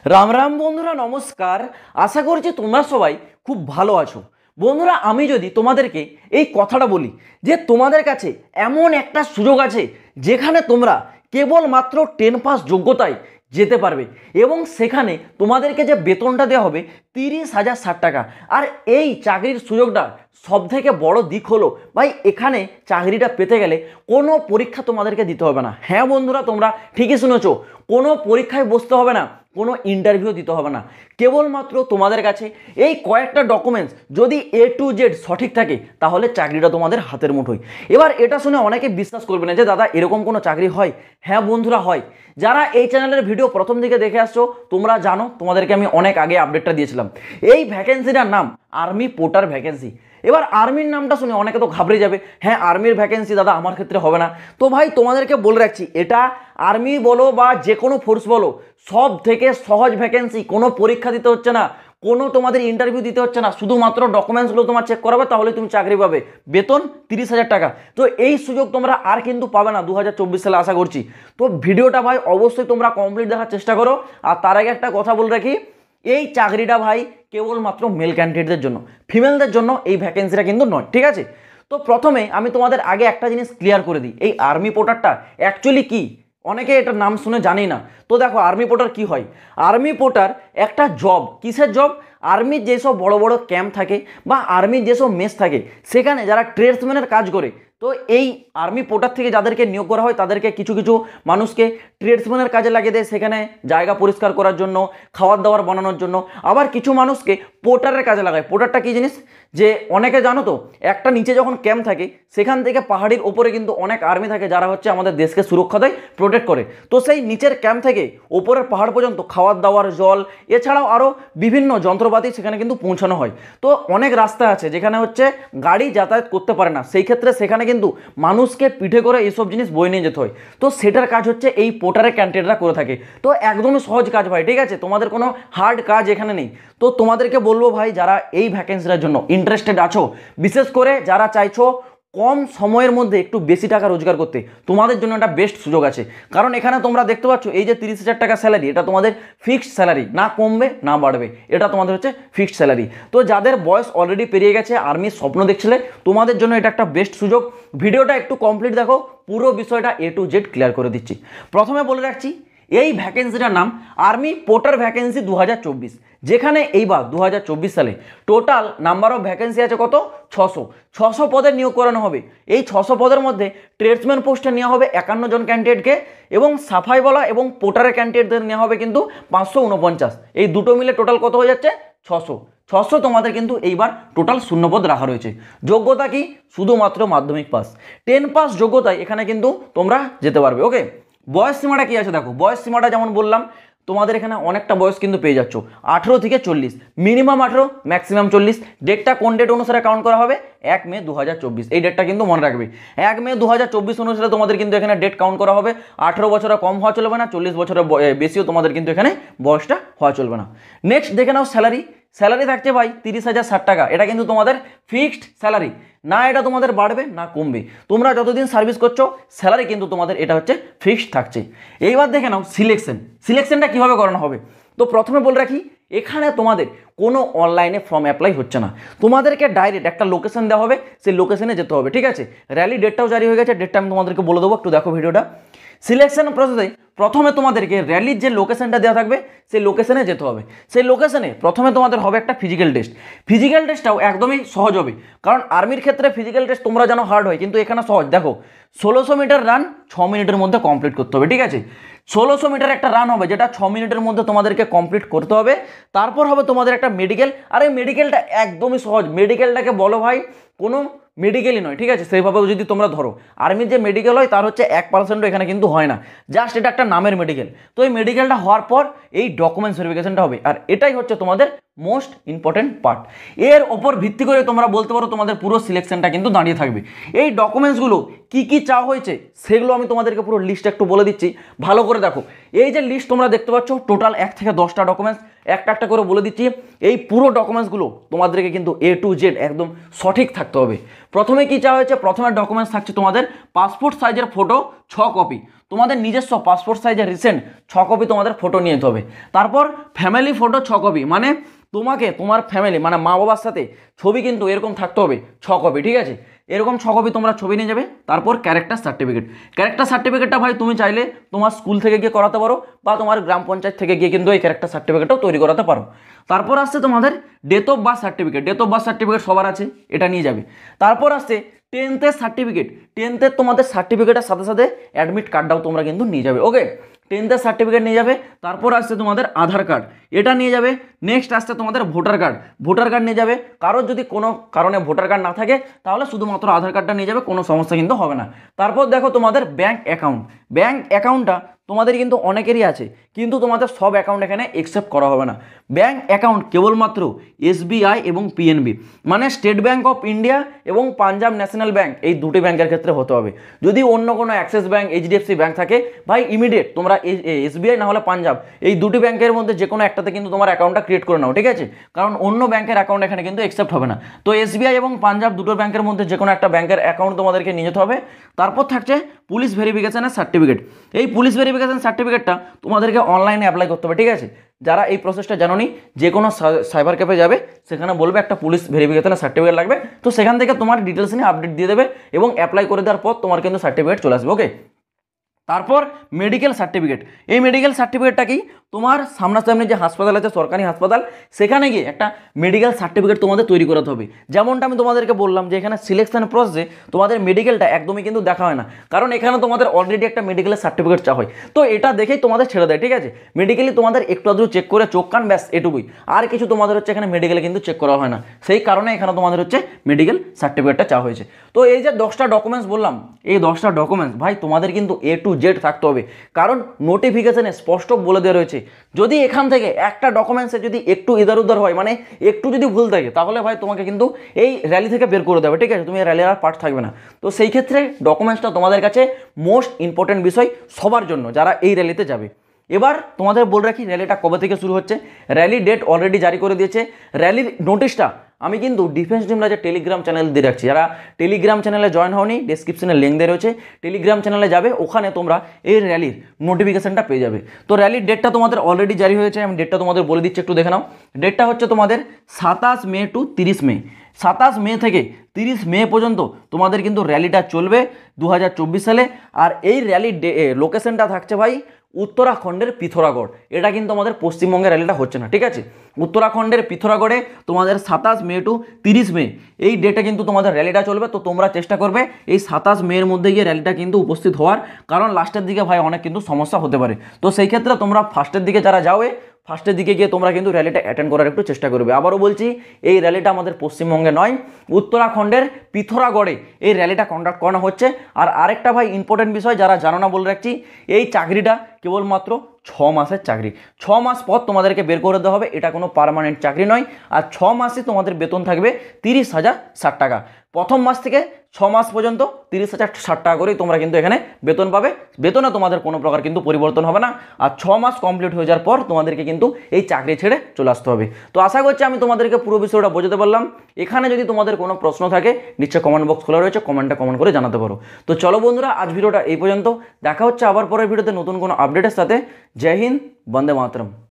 রাম রাম বন্ধুরা, নমস্কার। আশা করছি তোমরা সবাই খুব ভালো আছো। বন্ধুরা, আমি যদি তোমাদেরকে এই কথাটা বলি যে তোমাদের কাছে এমন একটা সুযোগ আছে যেখানে তোমরা কেবলমাত্র 10 পাস যোগ্যতায় যেতে পারবে এবং সেখানে তোমাদেরকে যে বেতনটা দেওয়া হবে 30,060 টাকা। আর এই চাকরির সুযোগটা সব থেকে বড় দিক হলো ভাই, এখানে চাকরিটা পেতে গেলে কোনো পরীক্ষা তোমাদেরকে দিতে হবে না। হ্যাঁ বন্ধুরা, তোমরা ঠিকই শুনেছো, কোনো পরীক্ষায় বসতে হবে না, কোনো ইন্টারভিউ দিতে হবে না। কেবলমাত্র তোমাদের কাছে এই কয়েকটা ডকুমেন্টস যদি A to Z সঠিক থাকে তাহলে চাকরিটা তোমাদের হাতের মুঠোয়। এবার এটা শুনে অনেকে বিশ্বাস করবে না যে দাদা এরকম কোনো চাকরি হয়। হ্যাঁ বন্ধুরা, হয়। যারা এই চ্যানেলের ভিডিও প্রথম দিকে দেখে আসছো তোমরা জানো, তোমাদেরকে আমি অনেক আগে আপডেটটা দিয়েছিলাম। এই ভ্যাকেন্সিটার নাম আর্মি পোর্টার ভ্যাকেন্সি। এবার আর্মির নামটা শুনে অনেকে তো ঘাবড়ে যাবে, হ্যাঁ আর্মির ভ্যাকেন্সি দাদা আমার ক্ষেত্রে হবে না। তো ভাই তোমাদেরকে বলে রাখছি, এটা আর্মি বলো বা যে কোনো ফোর্স বলো, সব থেকে সহজ ভ্যাকেন্সি। কোনো পরীক্ষা দিতে হচ্ছে না, কোনো তোমাদের ইন্টারভিউ দিতে হচ্ছে না, শুধুমাত্র ডকুমেন্টসগুলো তোমার চেক করাবে তাহলে তুমি চাকরি পাবে। বেতন 30,000 টাকা। তো এই সুযোগ তোমরা আর কিন্তু পাবে না 2024 সালে, আশা করছি। তো ভিডিওটা ভাই অবশ্যই তোমরা কমপ্লিট দেখার চেষ্টা করো। আর তার আগে একটা কথা বলে রাখি, এই চাকরিটা ভাই কেবলমাত্র মেল ক্যান্ডিডেটদের জন্য, ফিমেলদের জন্য এই ভ্যাকেন্সিটা কিন্তু নয়, ঠিক আছে? তো প্রথমে আমি তোমাদের আগে একটা জিনিস ক্লিয়ার করে দিই, এই আর্মি পোর্টারটা অ্যাকচুয়ালি কি। অনেকে এটার নাম শুনে জানেই না। তো দেখো, আর্মি পোর্টার কি হয়। আর্মি পোর্টার একটা জব। কিসের জব? আর্মির যেসব বড় বড় ক্যাম্প থাকে বা আর্মির যেসব মেস থাকে সেখানে যারা ট্রেডসম্যানের কাজ করে, তো এই আর্মি পোর্টার থেকে যাদেরকে নিয়োগ করা হয় তাদেরকে কিছু কিছু মানুষকে ট্রেডসম্যানের কাজে লাগিয়ে দেয়, সেখানে জায়গা পরিষ্কার করার জন্য, খাবার দাবার বানানোর জন্য। আবার কিছু মানুষকে পোর্টারের কাজে লাগায়। পোর্টারটা কী জিনিস যে অনেকে জানো তো, একটা নিচে যখন ক্যাম্প থাকে সেখান থেকে পাহাড়ির ওপরে কিন্তু অনেক আর্মি থাকে যারা হচ্ছে আমাদের দেশকে সুরক্ষা দেয়, প্রোটেক্ট করে। তো সেই নিচের ক্যাম্প থেকে ওপরের পাহাড় পর্যন্ত খাবার দাবার, জল, এছাড়াও আরও বিভিন্ন যন্ত্রপাতি সেখানে কিন্তু পৌঁছানো হয়। তো অনেক রাস্তা আছে যেখানে হচ্ছে গাড়ি যাতায়াত করতে পারে না, সেই ক্ষেত্রে সেখানে কিন্তু মানুষকে পিঠে করে এইসব জিনিস বয়ে নিয়ে যেতে হয়। তো সেটার কাজ হচ্ছে এই পোর্টারের ক্যান্ডিডেটরা করে থাকে। তো একদমই সহজ কাজ ভাই, ঠিক আছে? তোমাদের কোনো হার্ড কাজ এখানে নেই। তো তোমাদেরকে বলবো ভাই, যারা এই ভ্যাকেন্সিটার জন্য ইন্টারেস্টেড আছো, বিশেষ করে যারা চাইছো কম সময়ের মধ্যে একটু বেশি টাকা রোজগার করতে, তোমাদের জন্য একটা বেস্ট সুযোগ আছে। কারণ এখানে তোমরা দেখতে পাচ্ছ এই যে 30,000 টাকা স্যালারি, এটা তোমাদের ফিক্সড স্যালারি, না কমবে না বাড়বে, এটা তোমাদের হচ্ছে ফিক্সড স্যালারি। তো যাদের বয়স অলরেডি পেরিয়ে গেছে, আর্মির স্বপ্ন দেখছিলে, তোমাদের জন্য এটা একটা বেস্ট সুযোগ। ভিডিওটা একটু কমপ্লিট দেখো, পুরো বিষয়টা A to Z ক্লিয়ার করে দিচ্ছি। প্রথমে বলে রাখছি, এই ভ্যাকেন্সিটার নাম আর্মি পোর্টার ভ্যাকেন্সি 2024, যেখানে এইবার 2024 সালে টোটাল নাম্বার অফ ভ্যাকেন্সি আছে কত? 600 পদে নিয়োগ করানো হবে। এই 600 পদের মধ্যে ট্রেডসম্যান পোস্টে নেওয়া হবে 51 জন ক্যান্ডিডেটকে এবং সাফাইওয়ালা এবং পোর্টারের ক্যান্ডিডেটদের নেওয়া হবে কিন্তু 549। এই দুটো মিলে টোটাল কত হয়ে যাচ্ছে? 600 তোমাদের কিন্তু এইবার টোটাল শূন্যপদ রাখা রয়েছে। যোগ্যতা কি? শুধুমাত্র মাধ্যমিক পাস। 10 পাস যোগ্যতায় এখানে কিন্তু তোমরা যেতে পারবে। ওকে, বয়স সীমাটা কি আছে দেখো। বয়স সীমাটা যেমন বললাম, তোমাদের এখানে অনেকটা বয়স কিন্তু পেয়ে যাচ্ছ, 18 থেকে 40, মিনিমাম 18, ম্যাক্সিমাম 40। ডেটটা কোন ডেট অনুসারে কাউন্ট করা হবে? 1 মে 2024। এই ডেটটা কিন্তু মনে রাখবে। 1 মে 2024 অনুসারে তোমাদের কিন্তু এখানে ডেট কাউন্ট করা হবে। 18 বছরের কম হওয়া চলবে না, 40 বছরের বেশিও তোমাদের কিন্তু এখানে বয়সটা হওয়া চলবে না। নেক্সট দেখে নাও স্যালারি। স্যালারি থাকছে ভাই 30,060 টাকা। এটা কিন্তু তোমাদের ফিক্সড স্যালারি, না এটা তোমাদের বাড়বে না কমবে। তোমরা যতদিন সার্ভিস করছো স্যালারি কিন্তু তোমাদের এটা হচ্ছে ফিক্সড থাকছে। এইবার দেখে নাও সিলেকশনটা কিভাবে করানো হবে। তো প্রথমে বলে রাখি, এখানে তোমাদের কোনো অনলাইনে ফর্ম অ্যাপ্লাই হচ্ছে না, তোমাদেরকে ডাইরেক্ট একটা লোকেশন দেওয়া হবে, সেই লোকেশনে যেতে হবে, ঠিক আছে? র্যালি ডেটটাও জারি হয়ে গেছে, ডেটটা আমি তোমাদেরকে বলে দেবো, একটু দেখো ভিডিওটা। সিলেকশন প্রসেসে প্রথমে তোমাদেরকে র্যালির যে লোকেশনটা দেওয়া থাকবে সেই লোকেশনে যেতে হবে। সেই লোকেশনে প্রথমে তোমাদের হবে একটা ফিজিক্যাল টেস্ট। ফিজিক্যাল টেস্টটাও একদমই সহজ হবে, কারণ আর্মির ক্ষেত্রে ফিজিক্যাল টেস্ট তোমরা জানো হার্ড হয়, কিন্তু এখানে সহজ। দেখো, 1600 মিটার রান 6 মিনিটের মধ্যে কমপ্লিট করতে হবে, ঠিক আছে? 1600 মিটার একটা রান হবে যেটা 6 মিনিটের মধ্যে তোমাদেরকে কমপ্লিট করতে হবে। তারপর হবে তোমাদের একটা মেডিকেল। আর এই মেডিকেলটা একদমই সহজ। মেডিকেলটাকে বলো ভাই কোনো মেডিকেলই নয়, ঠিক আছে? সেইভাবেও যদি তোমরা ধরো, আর্মির যে মেডিকেল হয় তার হচ্ছে 1% এখানে কিন্তু হয় না, জাস্ট এটা একটা নামের মেডিকেল। তো এই মেডিকেলটা হওয়ার পর এই ডকুমেন্টস ভেরিফিকেশনটা হবে, আর এটাই হচ্ছে তোমাদের মোস্ট ইম্পর্টেন্ট পার্ট। এর ওপর ভিত্তি করে তোমরা বলতে পারো তোমাদের পুরো সিলেকশনটা কিন্তু দাঁড়িয়ে থাকবে। এই ডকুমেন্টসগুলো কি কি চাওয়া হয়েছে সেগুলো আমি তোমাদেরকে পুরো লিস্ট একটু বলে দিচ্ছি, ভালো করে দেখো। এই যে লিস্ট তোমরা দেখতে পাচ্ছ, টোটাল 1 থেকে 10টা ডকুমেন্টস। একটা একটা করে বলে দিচ্ছি। এই পুরো ডকুমেন্টসগুলো তোমাদেরকে কিন্তু A to Z একদম সঠিক থাকতে হবে। প্রথমে কি চাওয়া হয়েছে, প্রথমে ডকুমেন্টস থাকছে তোমাদের পাসপোর্ট সাইজের ফটো 6 কপি, তোমাদের নিজস্ব পাসপোর্ট সাইজের রিসেন্ট 6 কপি তোমাদের ফটো নিয়ে যেতে হবে। তারপর ফ্যামিলি ফটো 6 কপি, মানে তোমাকে তোমার ফ্যামিলি মানে মা বাবার সাথে ছবি কিন্তু এরকম থাকতে হবে 6 কপি, ঠিক আছে? এরকম 6 কপি তোমরা ছবি নিয়ে যাবে। তারপর ক্যারেক্টার সার্টিফিকেট, ক্যারেক্টার সার্টিফিকেটটা ভাই তুমি চাইলে তোমার স্কুল থেকে গিয়ে করাতে পারো বা তোমার গ্রাম পঞ্চায়েত থেকে গিয়ে কিন্তু এই ক্যারেক্টার সার্টিফিকেটটাও তৈরি করাতে পারো। তারপর আসছে তোমাদের date of birth certificate, date of birth certificate সবার আছে, এটা নিয়ে যাবে। তারপর আসছে 10th সার্টিফিকেট, 10th তোমাদের সার্টিফিকেটের সাথে সাথে অ্যাডমিট কার্ডটাও তোমরা কিন্তু নিয়ে যাবে। ওকে, 10th সার্টিফিকেট নিয়ে যাবে। তারপর আসছে তোমাদের আধার কার্ড, এটা নিয়ে যাবে। নেক্সট আসছে তোমাদের ভোটার কার্ড, ভোটার কার্ড নিয়ে যাবে। কারোর যদি কোনো কারণে ভোটার কার্ড না থাকে তাহলে শুধুমাত্র আধার কার্ডটা নিয়ে যাবে, কোনো সমস্যা কিন্তু হবে না। তারপর দেখো তোমাদের ব্যাঙ্ক অ্যাকাউন্ট, ব্যাঙ্ক অ্যাকাউন্টটা তোমাদের কিন্তু অনেকেরই আছে, কিন্তু তোমাদের সব অ্যাকাউন্ট এখানে অ্যাকসেপ্ট করা হবে না। ব্যাঙ্ক অ্যাকাউন্ট কেবলমাত্র SBI এবং PNB মানে স্টেট ব্যাঙ্ক অফ ইন্ডিয়া এবং পাঞ্জাব ন্যাশনাল ব্যাঙ্ক, এই দুটি ব্যাংকের ক্ষেত্রে হতে হবে। যদি অন্য কোনো অ্যাক্সিস ব্যাঙ্ক, HDFC ব্যাঙ্ক থাকে ভাই ইমিডিয়েট তোমরা SBI না হলে পাঞ্জাব, এই দুটি ব্যাংকের মধ্যে যে কোনো একটাতে কিন্তু তোমার অ্যাকাউন্টটা ক্রিয়েট করে নাও, ঠিক আছে? কারণ অন্য ব্যাংকের অ্যাকাউন্ট এখানে কিন্তু অ্যাকসেপ্ট হবে না। তো SBI এবং পাঞ্জাব দুটো ব্যাংকের মধ্যে যে কোনো একটা ব্যাংকের অ্যাকাউন্ট তোমাদেরকে নিয়ে যেতে হবে। তারপর থাকছে পুলিশ ভেরিফিকেশনের সার্টিফিকেট, এই পুলিশ ভেরিফিকেশন সার্টিফিকেটটা তোমাদেরকে অনলাইনে অ্যাপ্লাই করতে হবে, ঠিক আছে? যারা এই প্রসেসটা জানোনি, যে কোনো সাইবার ক্যাফে যাবে, সেখানে বলবে একটা পুলিশ ভেরিফিকেশনের সার্টিফিকেট লাগবে, তো সেখান থেকে তোমার ডিটেলস নিয়ে আপডেট দিয়ে দেবে এবং অ্যাপ্লাই করে দেওয়ার পর তোমার কিন্তু সার্টিফিকেট চলে আসবে। ওকে, তারপর মেডিকেল সার্টিফিকেট, এই মেডিকেল সার্টিফিকেটটা কি, তোমার সামনাসামনি যে হাসপাতাল আছে সরকারি হাসপাতাল, সেখানে গিয়ে একটা মেডিকেল সার্টিফিকেট তোমাদের তৈরি করতে হবে। যেমনটা আমি তোমাদেরকে বললাম যে এখানে সিলেকশন প্রসেসে তোমাদের মেডিকেলটা একদমই কিন্তু দেখা হয় না, কারণ এখানে তোমাদের অলরেডি একটা মেডিকেলের সার্টিফিকেট চাওয়া হয়। তো এটা দেখেই তোমাদের ছেড়ে দেয়, ঠিক আছে? মেডিকেলি তোমাদের একটু আধটু চেক করে চোখ কান ব্যাস এটুকুই, আর কিছু তোমাদের হচ্ছে এখানে মেডিকেলে কিন্তু চেক করা হয় না, সেই কারণে এখানে তোমাদের হচ্ছে মেডিকেল সার্টিফিকেটটা চাওয়া হয়েছে। তো এই যে 10টা ডকুমেন্টস বললাম, এই 10টা ডকুমেন্টস ভাই তোমাদের কিন্তু A to Z থাকতে হবে, কারণ নোটিফিকেশনে স্পষ্ট বলে দেওয়া রয়েছে যদি এখান থেকে একটা ডকুমেন্টসে যদি একটু ইধার উধার হয়, মানে একটু যদি ভুল থাকে, তাহলে ভাই তোমাকে কিন্তু এই র্যালি থেকে বের করে দেবে, ঠিক আছে? তুমি এই র্যালির আর পার্ট থাকবে না। তো সেই ক্ষেত্রে ডকুমেন্টসটা তোমাদের কাছে মোস্ট ইম্পর্টেন্ট বিষয় সবার জন্য যারা এই র্যালিতে যাবে। এবার তোমাদের বলে রাখি র্যালিটা কবে থেকে শুরু হচ্ছে। র্যালি ডেট অলরেডি জারি করে দিয়েছে। র্যালির নোটিশটা আমি কিন্তু ডিফেন্স টিম রাজা টেলিগ্রাম চ্যানেল দিয়ে রাখছি, যারা টেলিগ্রাম চ্যানেলে জয়েন হওনি ডেসক্রিপশনে লিঙ্ক দেওয়া রয়েছে, টেলিগ্রাম চ্যানেলে যাবে, ওখানে তোমরা এই র্যালির নোটিফিকেশনটা পেয়ে যাবে। তো র্যালির ডেটটা তোমাদের অলরেডি জারি হয়েছে, আমি ডেটটা তোমাদের বলে দিচ্ছি, একটু দেখে নাও। ডেটটা হচ্ছে তোমাদের 27 মে টু 30 মে, 27 মে থেকে 30 মে পর্যন্ত তোমাদের কিন্তু র্যালিটা চলবে 2024 সালে। আর এই র্যালির লোকেশনটা থাকছে ভাই উত্তরাখণ্ডের পিথোরাগড়, এটা কিন্তু আমাদের পশ্চিমবঙ্গের র্যালিটা হচ্ছে না, ঠিক আছে? উত্তরাখণ্ডের পিথোরাগড়ে তোমাদের 27 মে টু 30 মে এই ডেটে কিন্তু তোমাদের র্যালিটা চলবে। তো তোমরা চেষ্টা করবে এই 27 মের মধ্যে গিয়ে র্যালিটা কিন্তু উপস্থিত হওয়ার, কারণ লাস্টের দিকে ভাই অনেক কিন্তু সমস্যা হতে পারে। তো সেই ক্ষেত্রে তোমরা ফার্স্টের দিকে যারা যাওয়ে, ফার্স্টের দিকে গিয়ে তোমরা কিন্তু র্যালিটা অ্যাটেন্ড করার একটু চেষ্টা করবে। আবারও বলছি, এই র্যালিটা আমাদের পশ্চিমবঙ্গে নয়, উত্তরাখণ্ডের পিথোরাগড়ে এই র্যালিটা কন্ডাক্ট করানো হচ্ছে। আর আরেকটা ভাই ইম্পর্টেন্ট বিষয় যারা জানো না বলে রাখছি, এই চাকরিটা কেবলমাত্র 6 মাসের চাকরি, 6 মাস পর তোমাদেরকে বের করে দেওয়া হবে, এটা কোনো পার্মানেন্ট চাকরি নয়। আর 6 মাসে তোমাদের বেতন থাকবে 30,060 টাকা। প্রথম মাস থেকে 6 মাস পর্যন্ত 30,060 টাকা করেই তোমরা কিন্তু এখানে বেতন পাবে, বেতনে তোমাদের কোনো প্রকার কিন্তু পরিবর্তন হবে না। আর 6 মাস কমপ্লিট হয়ে যাওয়ার পর তোমাদেরকে কিন্তু এই চাকরি ছেড়ে চলে আসতে হবে। তো আশা করছি আমি তোমাদেরকে পুরো বিষয়টা বোঝাতে পারলাম। এখানে যদি তোমাদের কোনো প্রশ্ন থাকে নিশ্চয়ই কমেন্ট বক্স খোলা রয়েছে, কমেন্টে কমেন্ট করে জানাতে পারো। তো চলো বন্ধুরা, আজ ভিডিওটা এই পর্যন্ত, দেখা হচ্ছে আবার পরের ভিডিওতে নতুন কোনো আপডেটের সাথে। জয় হিন্দ, বন্দে মাতরম।